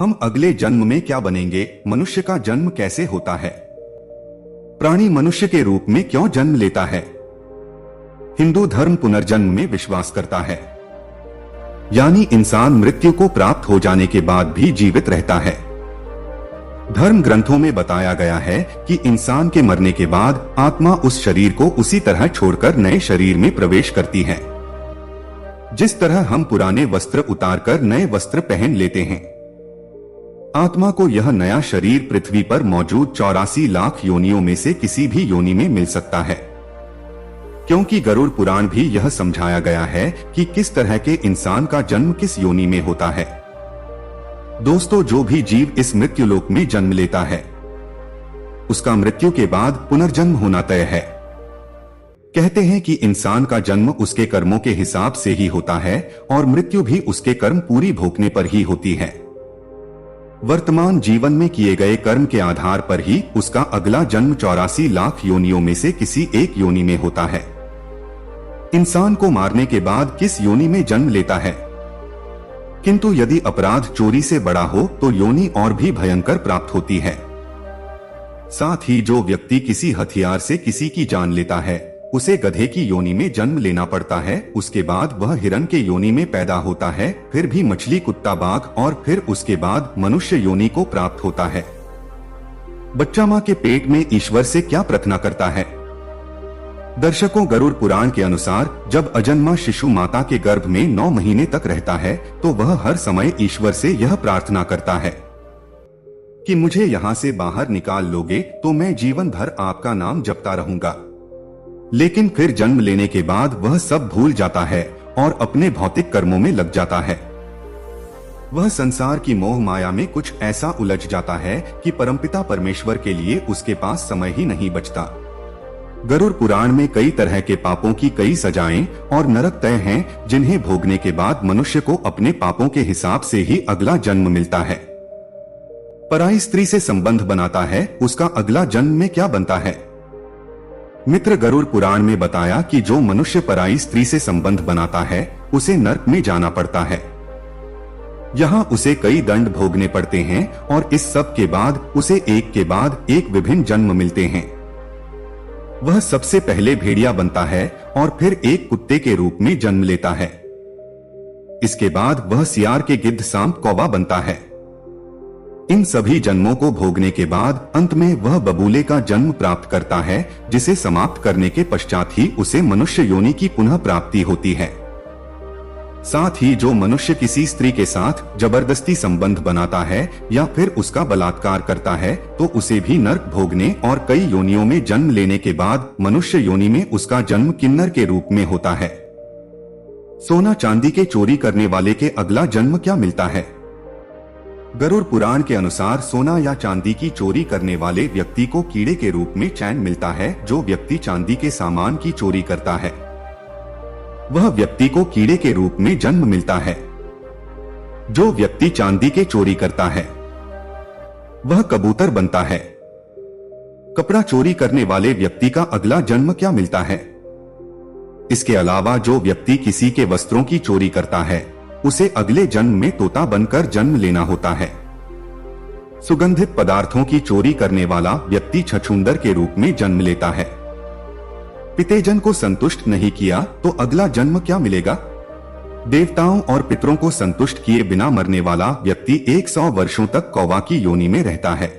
हम अगले जन्म में क्या बनेंगे? मनुष्य का जन्म कैसे होता है? प्राणी मनुष्य के रूप में क्यों जन्म लेता है? हिंदू धर्म पुनर्जन्म में विश्वास करता है, यानी इंसान मृत्यु को प्राप्त हो जाने के बाद भी जीवित रहता है। धर्म ग्रंथों में बताया गया है कि इंसान के मरने के बाद आत्मा उस शरीर को उसी तरह छोड़कर नए शरीर में प्रवेश करती है, जिस तरह हम पुराने वस्त्र उतारकर नए वस्त्र पहन लेते हैं। आत्मा को यह नया शरीर पृथ्वी पर मौजूद 84 लाख योनियों में से किसी भी योनि में मिल सकता है, क्योंकि गरुड़ पुराण भी यह समझाया गया है कि किस तरह के इंसान का जन्म किस योनि में होता है। दोस्तों, जो भी जीव इस मृत्यु लोक में जन्म लेता है, उसका मृत्यु के बाद पुनर्जन्म होना तय है। कहते हैं कि इंसान का जन्म उसके कर्मों के हिसाब से ही होता है और मृत्यु भी उसके कर्म पूरी भोगने पर ही होती है। वर्तमान जीवन में किए गए कर्म के आधार पर ही उसका अगला जन्म 84 लाख योनियों में से किसी एक योनि में होता है। इंसान को मारने के बाद किस योनि में जन्म लेता है? किंतु यदि अपराध चोरी से बड़ा हो तो योनि और भी भयंकर प्राप्त होती है। साथ ही जो व्यक्ति किसी हथियार से किसी की जान लेता है, उसे गधे की योनि में जन्म लेना पड़ता है। उसके बाद वह हिरण के योनि में पैदा होता है, फिर भी मछली, कुत्ता, बाघ और फिर उसके बाद मनुष्य योनि को प्राप्त होता है। बच्चा मां के पेट में ईश्वर से क्या प्रार्थना करता है? दर्शकों, गरुड़ पुराण के अनुसार जब अजन्मा शिशु माता के गर्भ में 9 महीने तक रहता है तो वह हर समय ईश्वर से यह प्रार्थना करता है कि मुझे यहाँ से बाहर निकाल लोगे तो मैं जीवन भर आपका नाम जपता रहूंगा। लेकिन फिर जन्म लेने के बाद वह सब भूल जाता है और अपने भौतिक कर्मों में लग जाता है। वह संसार की मोह माया में कुछ ऐसा उलझ जाता है कि परमपिता परमेश्वर के लिए उसके पास समय ही नहीं बचता। गरुड़ पुराण में कई तरह के पापों की कई सजाएं और नरक तय हैं, जिन्हें भोगने के बाद मनुष्य को अपने पापों के हिसाब से ही अगला जन्म मिलता है। पराई स्त्री से संबंध बनाता है, उसका अगला जन्म में क्या बनता है? मित्र, गरुड़ पुराण में बताया कि जो मनुष्य पराई स्त्री से संबंध बनाता है उसे नरक में जाना पड़ता है। यहाँ उसे कई दंड भोगने पड़ते हैं और इस सब के बाद उसे एक के बाद एक विभिन्न जन्म मिलते हैं। वह सबसे पहले भेड़िया बनता है और फिर एक कुत्ते के रूप में जन्म लेता है। इसके बाद वह सियार के गिद्ध, सांप, कौवा बनता है। इन सभी जन्मों को भोगने के बाद अंत में वह बबूले का जन्म प्राप्त करता है, जिसे समाप्त करने के पश्चात ही उसे मनुष्य योनि की पुनः प्राप्ति होती है। साथ ही जो मनुष्य किसी स्त्री के साथ जबरदस्ती संबंध बनाता है या फिर उसका बलात्कार करता है तो उसे भी नरक भोगने और कई योनियों में जन्म लेने के बाद मनुष्य योनि में उसका जन्म किन्नर के रूप में होता है। सोना चांदी के चोरी करने वाले के अगला जन्म क्या मिलता है? गरुड़ पुराण के अनुसार सोना या चांदी की चोरी करने वाले व्यक्ति को कीड़े के रूप में चैन मिलता है। जो व्यक्ति चांदी के सामान की चोरी करता है वह व्यक्ति को कीड़े के रूप में जन्म मिलता है। जो व्यक्ति चांदी के चोरी करता है वह कबूतर बनता है। कपड़ा चोरी करने वाले व्यक्ति का अगला जन्म क्या मिलता है? इसके अलावा जो व्यक्ति किसी के वस्त्रों की चोरी करता है उसे अगले जन्म में तोता बनकर जन्म लेना होता है। सुगंधित पदार्थों की चोरी करने वाला व्यक्ति छछूंदर के रूप में जन्म लेता है। पितेजन को संतुष्ट नहीं किया तो अगला जन्म क्या मिलेगा? देवताओं और पितरों को संतुष्ट किए बिना मरने वाला व्यक्ति 100 वर्षों तक कौवा की योनि में रहता है।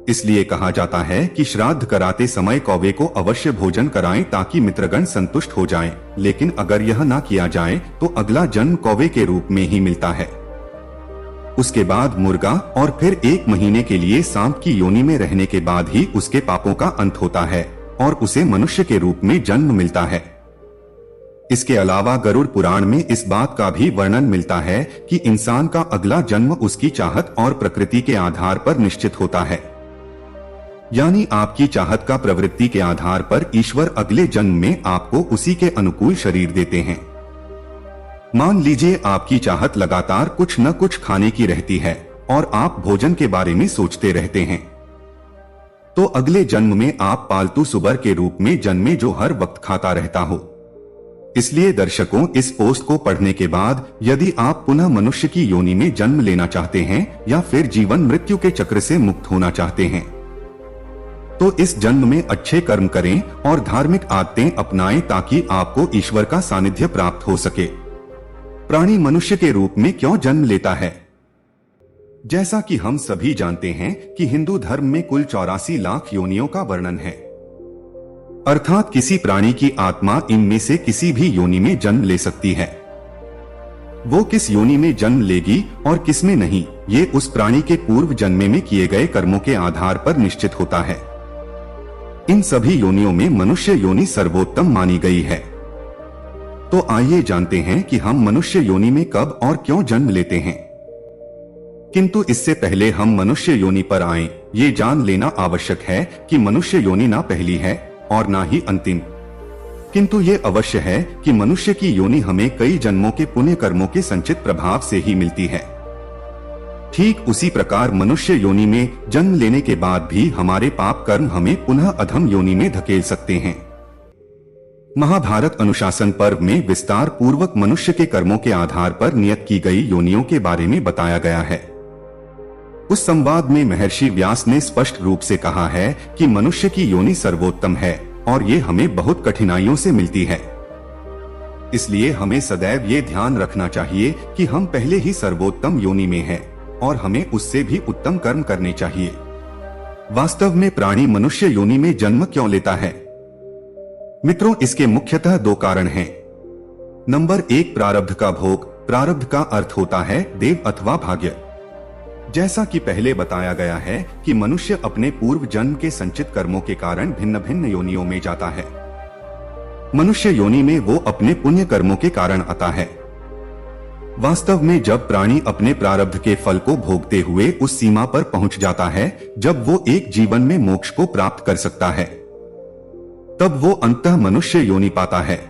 इसलिए कहा जाता है कि श्राद्ध कराते समय कौवे को अवश्य भोजन कराएं ताकि मित्रगण संतुष्ट हो जाएं। लेकिन अगर यह ना किया जाए तो अगला जन्म कौवे के रूप में ही मिलता है। उसके बाद मुर्गा और फिर 1 महीने के लिए सांप की योनि में रहने के बाद ही उसके पापों का अंत होता है और उसे मनुष्य के रूप में जन्म मिलता है। इसके अलावा गरुड़ पुराण में इस बात का भी वर्णन मिलता है कि इंसान का अगला जन्म उसकी चाहत और प्रकृति के आधार पर निश्चित होता है। यानी आपकी चाहत का प्रवृत्ति के आधार पर ईश्वर अगले जन्म में आपको उसी के अनुकूल शरीर देते हैं। मान लीजिए आपकी चाहत लगातार कुछ न कुछ खाने की रहती है और आप भोजन के बारे में सोचते रहते हैं, तो अगले जन्म में आप पालतू सुअर के रूप में जन्मे जो हर वक्त खाता रहता हो। इसलिए दर्शकों, इस पोस्ट को पढ़ने के बाद यदि आप पुनः मनुष्य की योनि में जन्म लेना चाहते हैं या फिर जीवन मृत्यु के चक्र से मुक्त होना चाहते हैं, तो इस जन्म में अच्छे कर्म करें और धार्मिक आदतें अपनाएं ताकि आपको ईश्वर का सानिध्य प्राप्त हो सके। प्राणी मनुष्य के रूप में क्यों जन्म लेता है? जैसा कि हम सभी जानते हैं कि हिंदू धर्म में कुल 84 लाख योनियों का वर्णन है, अर्थात किसी प्राणी की आत्मा इनमें से किसी भी योनि में जन्म ले सकती है। वो किस योनि में जन्म लेगी और किस में नहीं, ये उस प्राणी के पूर्व जन्मे में किए गए कर्मों के आधार पर निश्चित होता है। इन सभी योनियों में मनुष्य योनि सर्वोत्तम मानी गई है। तो आइए जानते हैं कि हम मनुष्य योनि में कब और क्यों जन्म लेते हैं। किंतु इससे पहले हम मनुष्य योनि पर आएं, ये जान लेना आवश्यक है कि मनुष्य योनि ना पहली है और ना ही अंतिम, किंतु ये अवश्य है कि मनुष्य की योनि हमें कई जन्मों के पुण्य कर्मों के संचित प्रभाव से ही मिलती है। ठीक उसी प्रकार मनुष्य योनि में जन्म लेने के बाद भी हमारे पाप कर्म हमें पुनः अधम योनि में धकेल सकते हैं। महाभारत अनुशासन पर्व में विस्तार पूर्वक मनुष्य के कर्मों के आधार पर नियत की गई योनियों के बारे में बताया गया है। उस संवाद में महर्षि व्यास ने स्पष्ट रूप से कहा है कि मनुष्य की योनि सर्वोत्तम है और ये हमें बहुत कठिनाइयों से मिलती है। इसलिए हमें सदैव ये ध्यान रखना चाहिए कि हम पहले ही सर्वोत्तम योनि में हैं और हमें उससे भी उत्तम कर्म करने चाहिए। वास्तव में प्राणी मनुष्य योनि में जन्म क्यों लेता है? मित्रों, इसके मुख्यतः 2 कारण हैं। नंबर 1, प्रारब्ध का भोग। प्रारब्ध का अर्थ होता है देव अथवा भाग्य। जैसा कि पहले बताया गया है कि मनुष्य अपने पूर्व जन्म के संचित कर्मों के कारण भिन्न भिन्न योनियों में जाता है। मनुष्य योनि में वो अपने पुण्य कर्मों के कारण आता है। वास्तव में जब प्राणी अपने प्रारब्ध के फल को भोगते हुए उस सीमा पर पहुंच जाता है जब वो एक जीवन में मोक्ष को प्राप्त कर सकता है, तब वो अंततः मनुष्य योनि पाता है।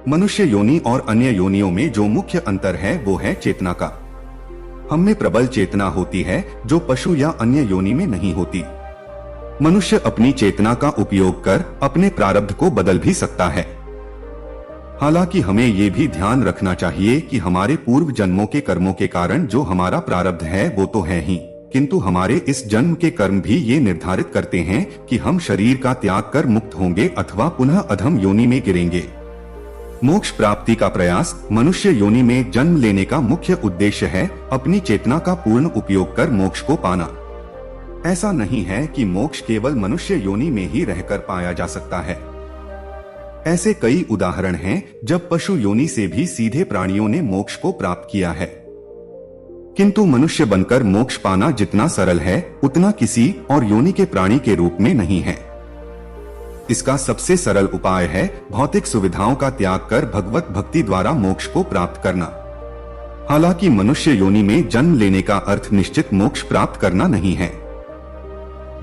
मनुष्य योनि और अन्य योनियों में जो मुख्य अंतर है वो है चेतना का। हमें प्रबल चेतना होती है जो पशु या अन्य योनि में नहीं होती। मनुष्य अपनी चेतना का उपयोग कर अपने प्रारब्ध को बदल भी सकता है। हालांकि हमें ये भी ध्यान रखना चाहिए कि हमारे पूर्व जन्मों के कर्मों के कारण जो हमारा प्रारब्ध है वो तो है ही, किंतु हमारे इस जन्म के कर्म भी ये निर्धारित करते हैं कि हम शरीर का त्याग कर मुक्त होंगे अथवा पुनः अधम योनि में गिरेंगे। मोक्ष प्राप्ति का प्रयास मनुष्य योनि में जन्म लेने का मुख्य उद्देश्य है अपनी चेतना का पूर्ण उपयोग कर मोक्ष को पाना। ऐसा नहीं है कि मोक्ष केवल मनुष्य योनि में ही रहकर पाया जा सकता है। ऐसे कई उदाहरण हैं जब पशु योनि से भी सीधे प्राणियों ने मोक्ष को प्राप्त किया है। किंतु मनुष्य बनकर मोक्ष पाना जितना सरल है उतना किसी और योनि के प्राणी के रूप में नहीं है। इसका सबसे सरल उपाय है भौतिक सुविधाओं का त्याग कर भगवत भक्ति द्वारा मोक्ष को प्राप्त करना। हालांकि मनुष्य योनि में जन्म लेने का अर्थ निश्चित मोक्ष प्राप्त करना नहीं है।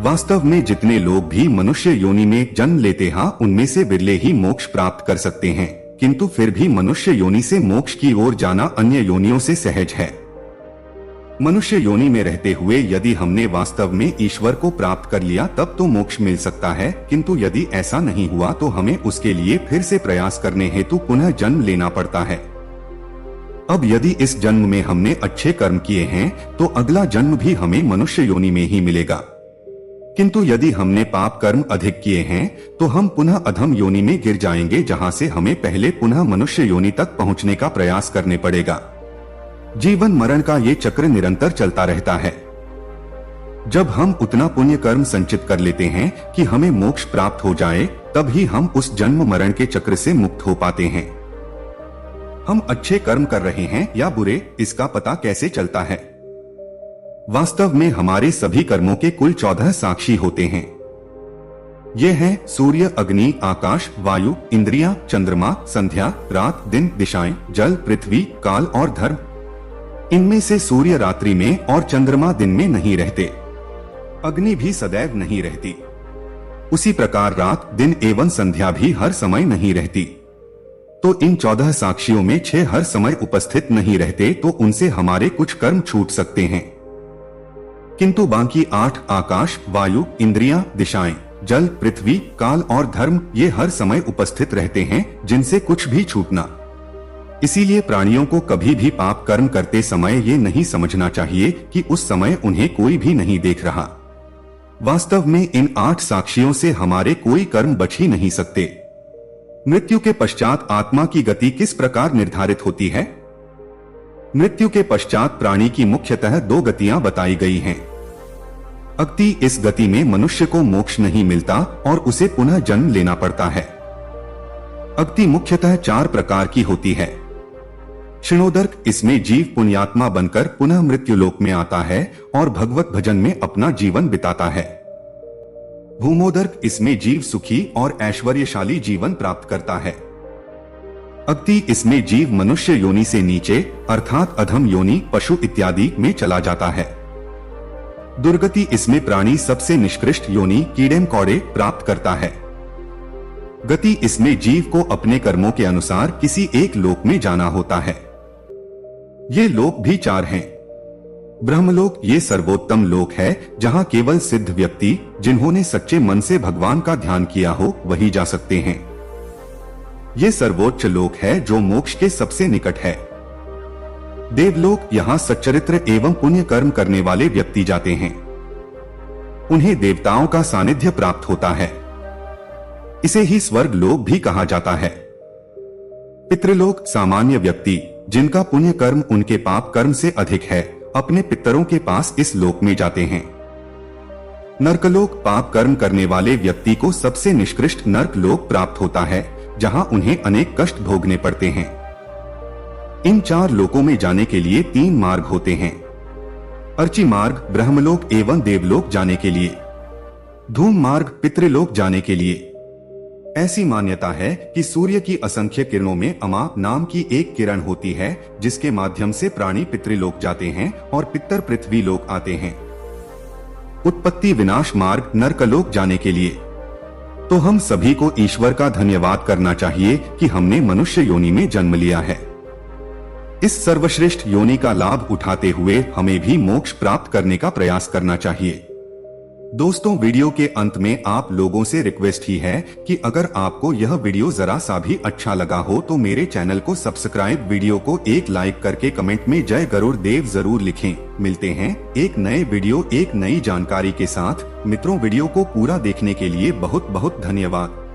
वास्तव में जितने लोग भी मनुष्य योनि में जन्म लेते हैं उनमें से बिरले ही मोक्ष प्राप्त कर सकते हैं, किंतु फिर भी मनुष्य योनि से मोक्ष की ओर जाना अन्य योनियों से सहज है। मनुष्य योनि में रहते हुए यदि हमने वास्तव में ईश्वर को प्राप्त कर लिया तब तो मोक्ष मिल सकता है, किंतु यदि ऐसा नहीं हुआ तो हमें उसके लिए फिर से प्रयास करने हेतु पुनः जन्म लेना पड़ता है। अब यदि इस जन्म में हमने अच्छे कर्म किए हैं तो अगला जन्म भी हमें मनुष्य योनि में ही मिलेगा, किंतु यदि हमने पाप कर्म अधिक किए हैं तो हम पुनः अधम योनि में गिर जाएंगे, जहां से हमें पहले पुनः मनुष्य योनि तक पहुंचने का प्रयास करने पड़ेगा। जीवन मरण का ये चक्र निरंतर चलता रहता है। जब हम उतना पुण्य कर्म संचित कर लेते हैं कि हमें मोक्ष प्राप्त हो जाए, तब ही हम उस जन्म मरण के चक्र से मुक्त हो पाते हैं। हम अच्छे कर्म कर रहे हैं या बुरे, इसका पता कैसे चलता है? वास्तव में हमारे सभी कर्मों के कुल 14 साक्षी होते हैं। ये हैं सूर्य, अग्नि, आकाश, वायु, इंद्रियां, चंद्रमा, संध्या, रात, दिन, दिशाएं, जल, पृथ्वी, काल और धर्म। इनमें से सूर्य रात्रि में और चंद्रमा दिन में नहीं रहते, अग्नि भी सदैव नहीं रहती। उसी प्रकार रात, दिन एवं संध्या भी हर समय नहीं रहती। तो इन 14 साक्षियों में 6 हर समय उपस्थित नहीं रहते, तो उनसे हमारे कुछ कर्म छूट सकते हैं, किंतु बाकी 8 आकाश, वायु, इंद्रियां, दिशाएं, जल, पृथ्वी, काल और धर्म ये हर समय उपस्थित रहते हैं, जिनसे कुछ भी छूटना। इसीलिए प्राणियों को कभी भी पाप कर्म करते समय ये नहीं समझना चाहिए कि उस समय उन्हें कोई भी नहीं देख रहा। वास्तव में इन 8 साक्षियों से हमारे कोई कर्म बच ही नहीं सकते। मृत्यु के पश्चात आत्मा की गति किस प्रकार निर्धारित होती है? मृत्यु के पश्चात प्राणी की मुख्यतः 2 गतियां बताई गई हैं। अगति, इस गति में मनुष्य को मोक्ष नहीं मिलता और उसे पुनः जन्म लेना पड़ता है। अगति मुख्यतः 4 प्रकार की होती है। क्षीणोदर्क, इसमें जीव पुण्यात्मा बनकर पुनः मृत्यु लोक में आता है और भगवत भजन में अपना जीवन बिताता है। भूमोदर्क, इसमें जीव सुखी और ऐश्वर्यशाली जीवन प्राप्त करता है। अगति, इसमें जीव मनुष्य योनि से नीचे अर्थात अधम योनि, पशु इत्यादि में चला जाता है। दुर्गति, इसमें प्राणी सबसे निष्कृष्ट योनि कीड़े मकोड़े प्राप्त करता है। गति, इसमें जीव को अपने कर्मों के अनुसार किसी एक लोक में जाना होता है। ये लोक भी 4 हैं। ब्रह्मलोक, ये सर्वोत्तम लोक है जहां केवल सिद्ध व्यक्ति जिन्होंने सच्चे मन से भगवान का ध्यान किया हो वही जा सकते हैं। ये सर्वोच्च लोक है जो मोक्ष के सबसे निकट है। देवलोक, यहाँ सच्चरित्र एवं पुण्य कर्म करने वाले व्यक्ति जाते हैं। उन्हें देवताओं का सानिध्य प्राप्त होता है। इसे ही स्वर्ग लोक भी कहा जाता है। पितृलोक, सामान्य व्यक्ति जिनका पुण्य कर्म उनके पाप कर्म से अधिक है अपने पितरों के पास इस लोक में जाते हैं। नरकलोक, पाप कर्म करने वाले व्यक्ति को सबसे निष्कृष्ट नरक लोक प्राप्त होता है जहां उन्हें अनेक कष्ट भोगने पड़ते हैं। इन 4 लोकों में जाने के लिए 3 मार्ग होते हैं। अर्ची मार्ग ब्रह्मलोक एवं देवलोक जाने के लिए, धूम मार्ग पितृलोक जाने के लिए। ऐसी मान्यता है कि सूर्य की असंख्य किरणों में अमा नाम की एक किरण होती है जिसके माध्यम से प्राणी पितृलोक जाते हैं और पितर पृथ्वी लोक आते हैं। उत्पत्ति विनाश मार्ग नरकलोक जाने के लिए। तो हम सभी को ईश्वर का धन्यवाद करना चाहिए कि हमने मनुष्य योनि में जन्म लिया है। इस सर्वश्रेष्ठ योनि का लाभ उठाते हुए हमें भी मोक्ष प्राप्त करने का प्रयास करना चाहिए। दोस्तों, वीडियो के अंत में आप लोगों से रिक्वेस्ट ही है कि अगर आपको यह वीडियो जरा सा भी अच्छा लगा हो तो मेरे चैनल को सब्सक्राइब, वीडियो को एक लाइक करके कमेंट में जय गरुड़ देव जरूर लिखें। मिलते हैं एक नए वीडियो एक नई जानकारी के साथ। मित्रों, वीडियो को पूरा देखने के लिए बहुत बहुत धन्यवाद।